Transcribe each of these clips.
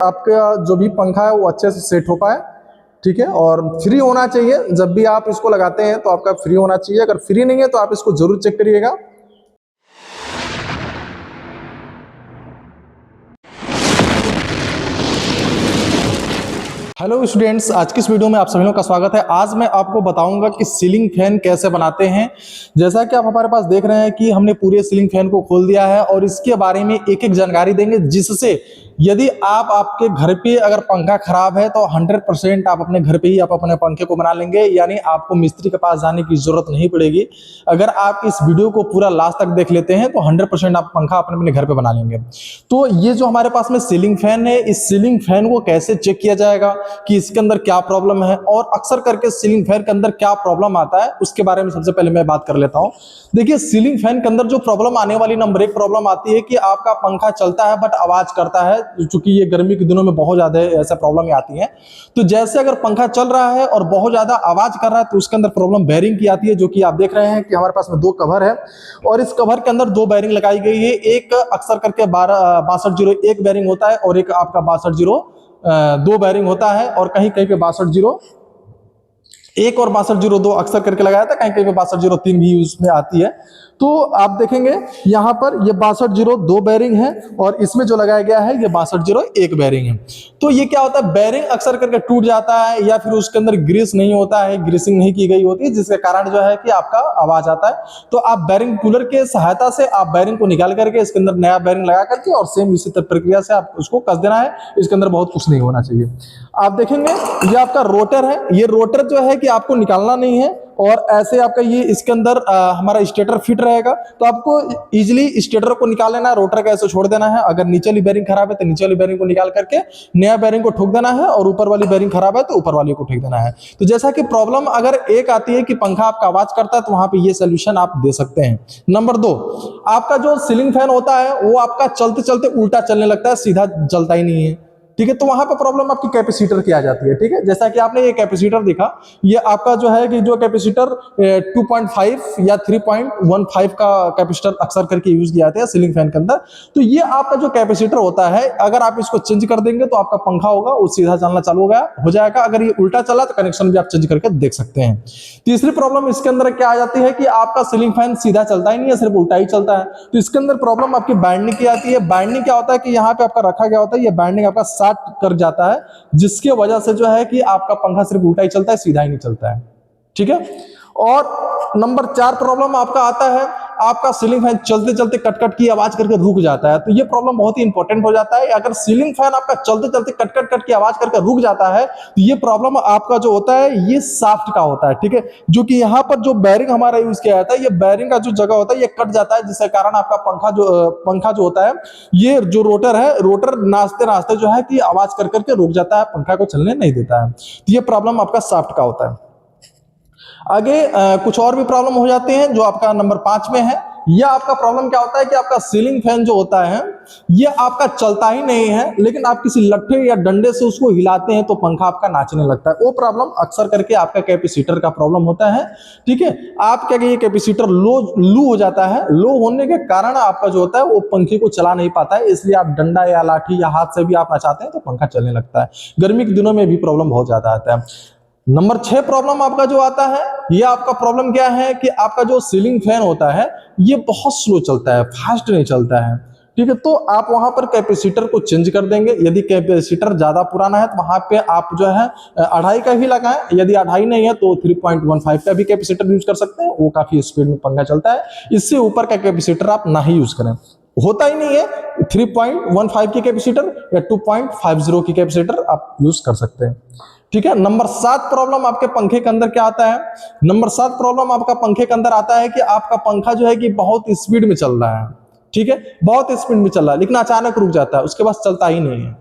आपका जो भी पंखा है वो अच्छे से सेट हो पाए। ठीक है, और फ्री होना चाहिए। जब भी आप इसको लगाते हैं तो आपका फ्री होना चाहिए। अगर फ्री नहीं है तो आप इसको जरूर चेक करिएगा। हेलो स्टूडेंट्स, आज की इस वीडियो में आप सभी लोगों का स्वागत है। आज मैं आपको बताऊंगा कि सीलिंग फैन कैसे बनाते हैं। जैसा कि आप हमारे पास देख रहे हैं कि हमने पूरे सीलिंग फैन को खोल दिया है और इसके बारे में एक एक जानकारी देंगे, जिससे यदि आपके घर पे अगर पंखा खराब है तो 100% आप अपने घर पे ही आप अपने पंखे को बना लेंगे, यानी आपको मिस्त्री के पास जाने की जरूरत नहीं पड़ेगी। अगर आप इस वीडियो को पूरा लास्ट तक देख लेते हैं तो 100% आप पंखा अपने घर पे बना लेंगे। तो ये जो हमारे पास में सीलिंग फैन है, इस सीलिंग फैन को कैसे चेक किया जाएगा कि इसके अंदर क्या प्रॉब्लम है और अक्सर करके सीलिंग फैन के अंदर क्या प्रॉब्लम आता है, उसके बारे में सबसे पहले मैं बात कर लेता हूं। देखिए, सीलिंग फैन के अंदर जो प्रॉब्लम आने वाली नंबर 1 प्रॉब्लम आती है कि आपका पंखा चलता है बट आवाज करता है, क्योंकि ये गर्मी के दिनों में बहुत ज्यादा ऐसा प्रॉब्लम आती है। तो जैसे अगर पंखा चल रहा है और बहुत ज्यादा आवाज कर रहा है तो उसके अंदर प्रॉब्लम बेयरिंग की आती है, जो कि आप देख रहे हैं कि हमारे पास में 2 कवर है और इस कवर के अंदर 2 बेयरिंग लगाई गई है। एक अक्सर करके 6201 बेयरिंग होता है और एक आपका 6202 बेयरिंग होता है, और कहीं कहीं पे 6201 और 6202 अक्सर करके लगाया था, कहीं कहीं पे 6203 भी उसमें आती है। तो आप देखेंगे यहां पर ये 6202 बेयरिंग है और इसमें जो लगाया गया है ये 6201 बेयरिंग है। तो ये क्या होता है, बेयरिंग अक्सर करके टूट जाता है या फिर उसके अंदर ग्रीस नहीं होता है, ग्रीसिंग नहीं की गई होती है, जिसके कारण जो है कि आपका आवाज आता है। तो आप बेयरिंग कूलर के सहायता से आप बेयरिंग को निकाल करके इसके अंदर नया बेयरिंग लगा करके और सेम इसी प्रक्रिया से आप उसको कस देना है। इसके अंदर बहुत कुछ नहीं होना चाहिए। आप देखेंगे ये आपका रोटर है, ये रोटर जो है कि आपको निकालना नहीं है और ऐसे आपका ये इसके अंदर हमारा स्टेटर फिट रहेगा, तो आपको इजीली स्टेटर को निकाल लेना है, रोटर का ऐसे छोड़ देना है। अगर नीचे वाली बेयरिंग खराब है तो नीचे वाली बेयरिंग को निकाल करके नया बेयरिंग को ठोक देना है, और ऊपर वाली बेयरिंग खराब है तो ऊपर वाली को ठोक देना है। तो जैसा कि प्रॉब्लम अगर एक आती है कि पंखा आपका आवाज करता है तो वहां पे ये सोल्यूशन आप दे सकते हैं। नंबर 2, आपका जो सीलिंग फैन होता है वो आपका चलते चलते उल्टा चलने लगता है, सीधा चलता ही नहीं है। ठीक है, तो वहां पे प्रॉब्लम आपकी कैपेसिटर की आ जाती है। ठीक है, जैसा कि आपने ये कैपेसिटर देखा, ये आपका जो है कि जो कैपेसिटर 2.5 या 3.15 का कैपेसिटर अक्सर करके यूज किया जाता है सीलिंग फैन के अंदर। तो ये आपका जो कैपेसिटर होता है, अगर आप इसको चेंज कर देंगे तो आपका पंखा होगा वो सीधा चलना चालू हो जाएगा। अगर ये उल्टा चला तो कनेक्शन भी आप चेंज करके देख सकते हैं। तीसरी प्रॉब्लम इसके अंदर क्या आ जाती है कि आपका सीलिंग फैन सीधा चलता ही नहीं है, सिर्फ उल्टा ही चलता है। तो इसके अंदर प्रॉब्लम आपकी बाइंडिंग की आती है। बाइंडिंग क्या होता है कि यहाँ पे आपका रखा गया होता है, ये बाइंडिंग आपका कर जाता है, जिसके वजह से जो है कि आपका पंखा सिर्फ उल्टा ही चलता है, सीधा ही नहीं चलता है। ठीक है, और नंबर 4 प्रॉब्लम आपका आता है, आपका सीलिंग फैन चलते चलते कटकट की आवाज करके रुक जाता है। तो ये प्रॉब्लम बहुत ही इंपॉर्टेंट हो जाता है। अगर सीलिंग फैन आपका चलते चलते कट की आवाज करके रुक जाता है तो ये प्रॉब्लम आपका जो होता है ये शाफ्ट का होता है। ठीक है, जो कि यहाँ पर जो बेयरिंग हमारा यूज किया जाता है, ये बेयरिंग का जो जगह होता है ये कट जाता है, जिसके कारण आपका पंखा जो होता है, ये जो रोटर है, रोटर नाचते नाचते जो है कि आवाज करके रुक जाता है, पंखा को चलने नहीं देता है। तो ये प्रॉब्लम आपका शाफ्ट का होता है। आगे कुछ और भी प्रॉब्लम हो जाते हैं जो आपका नंबर 5 में है। यह आपका प्रॉब्लम क्या होता है कि आपका सीलिंग फैन जो होता है ये आपका चलता ही नहीं है, लेकिन आप किसी लट्ठे या डंडे से उसको हिलाते हैं तो पंखा आपका नाचने लगता है। वो प्रॉब्लम अक्सर करके आपका कैपेसिटर का प्रॉब्लम होता है। ठीक है, आप क्या ये कैपेसिटर लू हो जाता है, लो होने के कारण आपका जो होता है वो पंखे को चला नहीं पाता है, इसलिए आप डंडा या लाठी या हाथ से भी आप नचाते हैं तो पंखा चलने लगता है। गर्मी के दिनों में भी प्रॉब्लम बहुत ज्यादा आता है। नंबर 6 प्रॉब्लम आपका जो आता है, ये आपका प्रॉब्लम क्या है कि आपका जो सीलिंग फैन होता है ये बहुत स्लो चलता है, फास्ट नहीं चलता है। ठीक है, तो आप वहां पर कैपेसिटर को चेंज कर देंगे। यदि कैपेसिटर ज्यादा पुराना है तो वहां पे आप जो है 2.5 का ही लगाएं, यदि 2.5 नहीं है तो 3.15 का भी कैपेसिटर यूज कर सकते हैं, वो काफी स्पीड में पंखा चलता है। इससे ऊपर का कैपेसिटर आप ना ही यूज करें, होता ही नहीं है। 3.15 की कैपेसिटर या 2.50 की कैपेसिटर आप यूज कर सकते हैं। ठीक है, नंबर 7 प्रॉब्लम आपके पंखे के अंदर क्या आता है, नंबर 7 प्रॉब्लम आपका पंखे के अंदर आता है कि आपका पंखा जो है कि बहुत स्पीड में चल रहा है। ठीक है, बहुत स्पीड में चल रहा है लेकिन अचानक रुक जाता है, उसके बाद चलता ही नहीं है।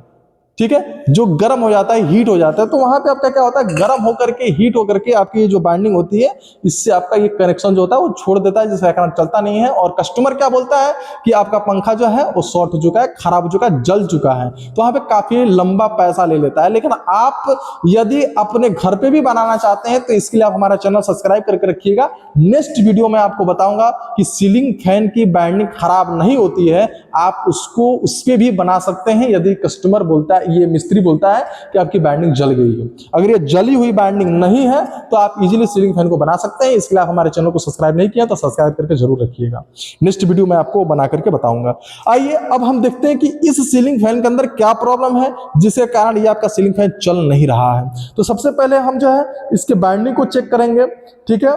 ठीक है, जो गर्म हो जाता है, हीट हो जाता है, तो वहां पे आपका क्या होता है, गर्म होकर के हीट होकर के आपकी जो बाइंडिंग होती है इससे आपका ये कनेक्शन जो होता है वो छोड़ देता है, जिसके कारण चलता नहीं है। और कस्टमर क्या बोलता है कि आपका पंखा जो है वो शॉर्ट हो चुका है, खराब हो चुका है, जल चुका है, तो वहां पे काफी लंबा पैसा ले लेता है। लेकिन आप यदि अपने घर पे भी बनाना चाहते हैं तो इसके लिए आप हमारा चैनल सब्सक्राइब करके रखिएगा। नेक्स्ट वीडियो में आपको बताऊंगा कि सीलिंग फैन की बाइंडिंग खराब नहीं होती है, आप उसको उस पे भी बना सकते हैं यदि कस्टमर बोलता है ये मिस्त्री बोलता है कि आपकी बाइंडिंग जल गई है। अगर ये जली हुई बाइंडिंग नहीं है तो आप इजीली सीलिंग फैन को बना सकते हैं। इसके लिए आप हमारे चैनल को सब्सक्राइब नहीं किया तो सब्सक्राइब करके जरूर रखिएगा, नेक्स्ट वीडियो में आपको बना करके बताऊंगा। आइए अब हम देखते हैं कि इस सीलिंग फैन के अंदर क्या प्रॉब्लम है जिसके कारण ये आपका सीलिंग फैन चल नहीं रहा है। तो सबसे पहले हम जो है इसके बाइंडिंग को चेक करेंगे, ठीक है।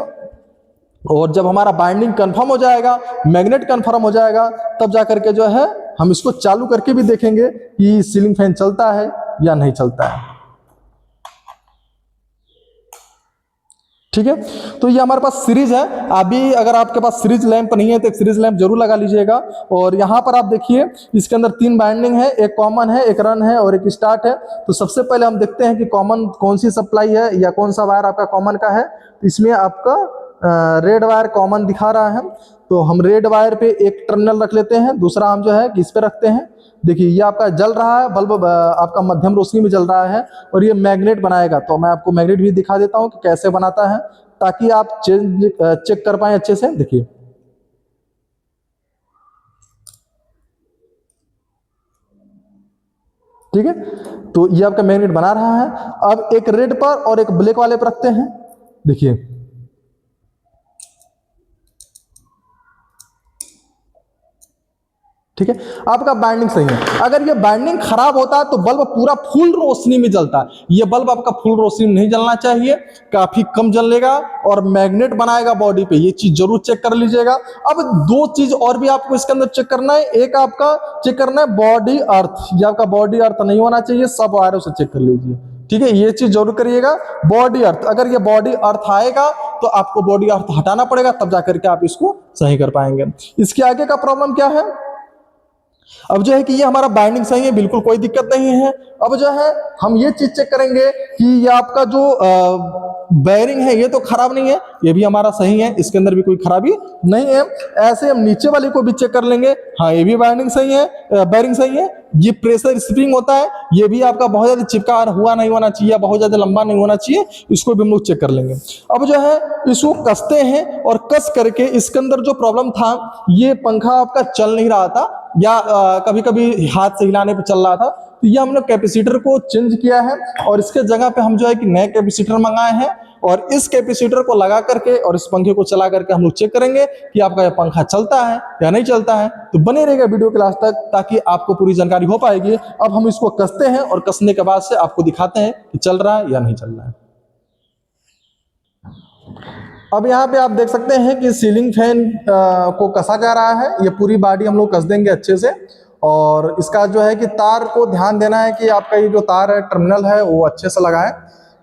और जब हमारा बाइंडिंग कंफर्म हो जाएगा, मैग्नेट कंफर्म हो जाएगा, तब जाकर के जो है हम इसको चालू करके भी देखेंगे कि सीलिंग फैन चलता है या नहीं चलता है, ठीक है। तो ये हमारे पास सीरीज है। अभी अगर आपके पास सीरीज लैंप नहीं है तो एक सीरीज लैंप जरूर लगा लीजिएगा। और यहाँ पर आप देखिए इसके अंदर 3 बाइंडिंग है, एक कॉमन है, एक रन है और एक स्टार्ट है। तो सबसे पहले हम देखते हैं कि कॉमन कौन सी सप्लाई है या कौन सा वायर आपका कॉमन का है। तो इसमें आपका रेड वायर कॉमन दिखा रहा है, तो हम रेड वायर पे एक टर्मिनल रख लेते हैं, दूसरा हम जो है किस पे रखते हैं। देखिए ये आपका जल रहा है, बल्ब आपका मध्यम रोशनी में जल रहा है और ये मैग्नेट बनाएगा। तो मैं आपको मैग्नेट भी दिखा देता हूं कि कैसे बनाता है ताकि आप चेक कर पाए अच्छे से। देखिए ठीक है, तो ये आपका मैग्नेट बना रहा है। अब एक रेड पर और एक ब्लैक वाले पर रखते हैं। देखिए ठीक है, आपका बाइंडिंग सही है। अगर ये बाइंडिंग खराब होता है तो बल्ब पूरा फुल रोशनी में जलता है। ये बल्ब आपका फुल रोशनी में नहीं जलना चाहिए, काफी कम जलेगा और मैग्नेट बनाएगा बॉडी पे। ये चीज जरूर चेक कर लीजिएगा। अब 2 चीज और भी आपको इसके अंदर चेक करना है। एक आपका चेक करना है बॉडी अर्थ, ये आपका बॉडी अर्थ नहीं होना चाहिए, सब वायरों से चेक कर लीजिए, ठीक है। ये चीज जरूर करिएगा, बॉडी अर्थ। अगर ये बॉडी अर्थ आएगा तो आपको बॉडी अर्थ हटाना पड़ेगा, तब जाकर के आप इसको सही कर पाएंगे। इसके आगे का प्रॉब्लम क्या है, अब जो है कि ये हमारा बाइंडिंग सही है, बिल्कुल कोई दिक्कत नहीं है। अब जो है हम ये चीज चेक करेंगे कि ये आपका जो बेयरिंग है ये तो खराब नहीं है, ये भी हमारा सही है, इसके अंदर भी कोई खराबी नहीं है। ऐसे हम नीचे वाले को भी चेक कर लेंगे, हाँ ये भी बाइंडिंग सही है, बेयरिंग सही है। ये प्रेशर स्प्रिंग होता है, ये भी आपका बहुत ज्यादा चिपका हुआ नहीं होना चाहिए, बहुत ज्यादा लंबा नहीं होना चाहिए, इसको भी हम लोग चेक कर लेंगे। अब जो है इसको कसते हैं और कस करके इसके अंदर जो प्रॉब्लम था, ये पंखा आपका चल नहीं रहा था या कभी कभी हाथ से हिलाने पे चल रहा था, तो ये हमने कैपेसिटर को चेंज किया है और इसके जगह पे हम जो है कि नए कैपेसिटर मंगाए हैं। और इस कैपेसिटर को लगा करके और इस पंखे को चला करके हम लोग चेक करेंगे कि आपका ये पंखा चलता है या नहीं चलता है। तो बने रहेगा वीडियो के लास्ट तक ताकि आपको पूरी जानकारी हो पाएगी। अब हम इसको कसते हैं और कसने के बाद से आपको दिखाते हैं कि चल रहा है या नहीं चल रहा है। अब यहाँ पे आप देख सकते हैं कि सीलिंग फैन को कसा जा रहा है। ये पूरी बॉडी हम लोग कस देंगे अच्छे से। और इसका जो है कि तार को ध्यान देना है कि आपका ये जो तार है टर्मिनल है वो अच्छे से लगाएं,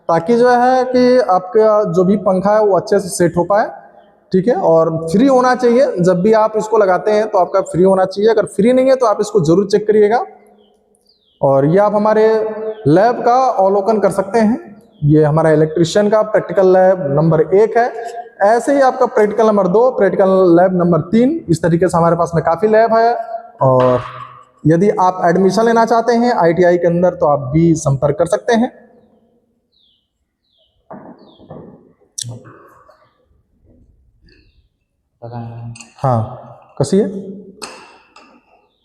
ताकि जो है कि आपका जो भी पंखा है वो अच्छे से सेट हो पाए, ठीक है। और फ्री होना चाहिए, जब भी आप इसको लगाते हैं तो आपका फ्री होना चाहिए। अगर फ्री नहीं है तो आप इसको जरूर चेक करिएगा। और ये आप हमारे लैब का अवलोकन कर सकते हैं। ये हमारा इलेक्ट्रिशियन का प्रैक्टिकल लैब नंबर 1 है। ऐसे ही आपका practical number 2, practical lab number 3, इस तरीके से हमारे पास में काफ़ी लैब है। और यदि आप एडमिशन लेना चाहते हैं ITI के अंदर तो आप भी संपर्क कर सकते हैं। हाँ कसिए,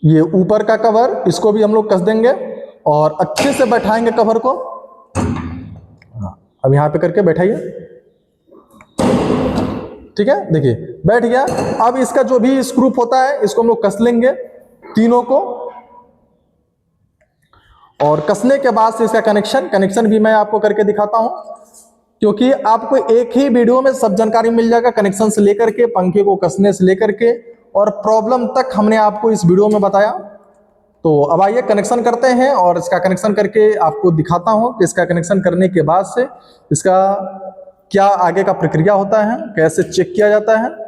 ये ऊपर का कवर इसको भी हम लोग कस देंगे और अच्छे से बैठाएंगे कवर को। अब यहाँ पे करके बैठाइए, ठीक है। देखिए बैठ गया। अब इसका जो भी स्क्रू होता है इसको हम लोग कस लेंगे तीनों को। और कसने के बाद से इसका कनेक्शन भी मैं आपको करके दिखाता हूं, क्योंकि आपको एक ही वीडियो में सब जानकारी मिल जाएगा, कनेक्शन से लेकर के पंखे को कसने से लेकर के और प्रॉब्लम तक हमने आपको इस वीडियो में बताया। तो अब आइए कनेक्शन करते हैं और इसका कनेक्शन करके आपको दिखाता हूं कि इसका कनेक्शन करने के बाद से इसका क्या आगे का प्रक्रिया होता है, कैसे चेक किया जाता है।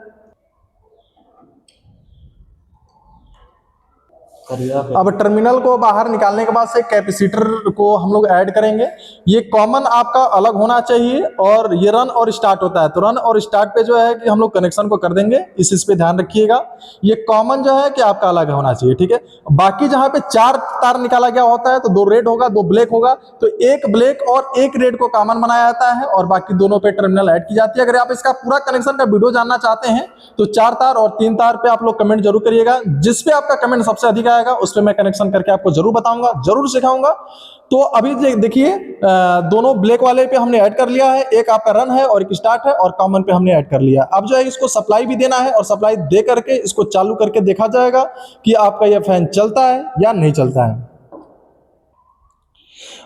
अब टर्मिनल को बाहर निकालने के बाद से कैपेसिटर को हम लोग ऐड करेंगे। ये कॉमन आपका अलग होना चाहिए और ये रन और स्टार्ट होता है, तो रन और स्टार्ट पे जो है कि हम लोग कनेक्शन को कर देंगे, इस पे ध्यान रखिएगा। ये कॉमन जो है कि आपका अलग होना चाहिए, ठीक है। बाकी जहाँ पे 4 तार निकाला गया होता है तो 2 रेड होगा 2 ब्लैक होगा, तो 1 ब्लैक और 1 रेड को कॉमन बनाया जाता है और बाकी दोनों पे टर्मिनल ऐड की जाती है। अगर आप इसका पूरा कनेक्शन का वीडियो जानना चाहते हैं तो 4 तार और 3 तार पे आप लोग कमेंट जरूर करिएगा। जिसपे आपका कमेंट सबसे अधिक आएगा उस पर मैं कनेक्शन करके आपको जरूर बताऊंगा, जरूर सिखाऊंगा। तो अभी देखिए दोनों ब्लैक वाले पे हमने ऐड कर लिया है, एक आपका रन है और एक स्टार्ट है, और कॉमन पे हमने ऐड कर लिया। अब जो है इसको सप्लाई भी देना है, और सप्लाई दे करके इसको चालू करके देखा जाएगा कि आपका ये फैन चलता है या नहीं चलता है।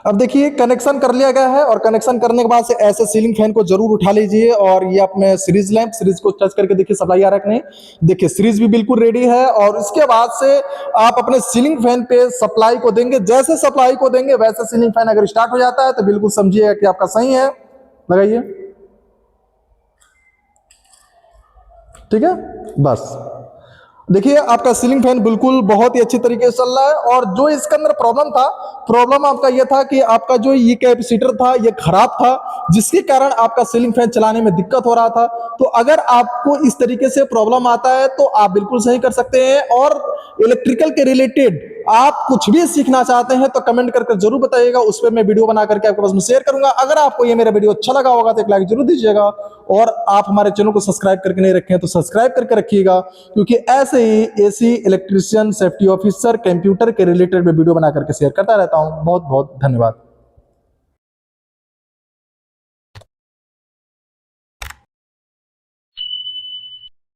अब देखिए कनेक्शन कर लिया गया है, और कनेक्शन करने के बाद से ऐसे सीलिंग फैन को जरूर उठा लीजिए, और ये अपने सीरीज लैंप, सीरीज को टच करके देखिए सप्लाई आ रहा है कि नहीं। देखिए सीरीज भी बिल्कुल रेडी है, और इसके बाद से आप अपने सीलिंग फैन पे सप्लाई को देंगे। जैसे सप्लाई को देंगे वैसे सीलिंग फैन अगर स्टार्ट हो जाता है तो बिल्कुल समझिएगा कि आपका सही है। लगाइए, ठीक है। बस देखिए आपका सीलिंग फैन बिल्कुल बहुत ही अच्छी तरीके से चल रहा है। और जो इसके अंदर प्रॉब्लम था, प्रॉब्लम आपका ये था कि आपका जो ये कैपेसिटर था ये खराब था, जिसके कारण आपका सीलिंग फैन चलाने में दिक्कत हो रहा था। तो अगर आपको इस तरीके से प्रॉब्लम आता है तो आप बिल्कुल सही कर सकते हैं। और इलेक्ट्रिकल के रिलेटेड आप कुछ भी सीखना चाहते हैं तो कमेंट करके जरूर बताइएगा, उस पर मैं वीडियो बना करके आपके पास में शेयर करूंगा। अगर आपको ये मेरा वीडियो अच्छा लगा होगा तो एक लाइक जरूर दीजिएगा, और आप हमारे चैनल को सब्सक्राइब करके नहीं रखे हैं तो सब्सक्राइब करके रखिएगा, क्योंकि ऐसे ही AC, electrician, safety officer, computer के रिलेटेड में वीडियो बना करके शेयर करता रहता हूं। बहुत बहुत धन्यवाद।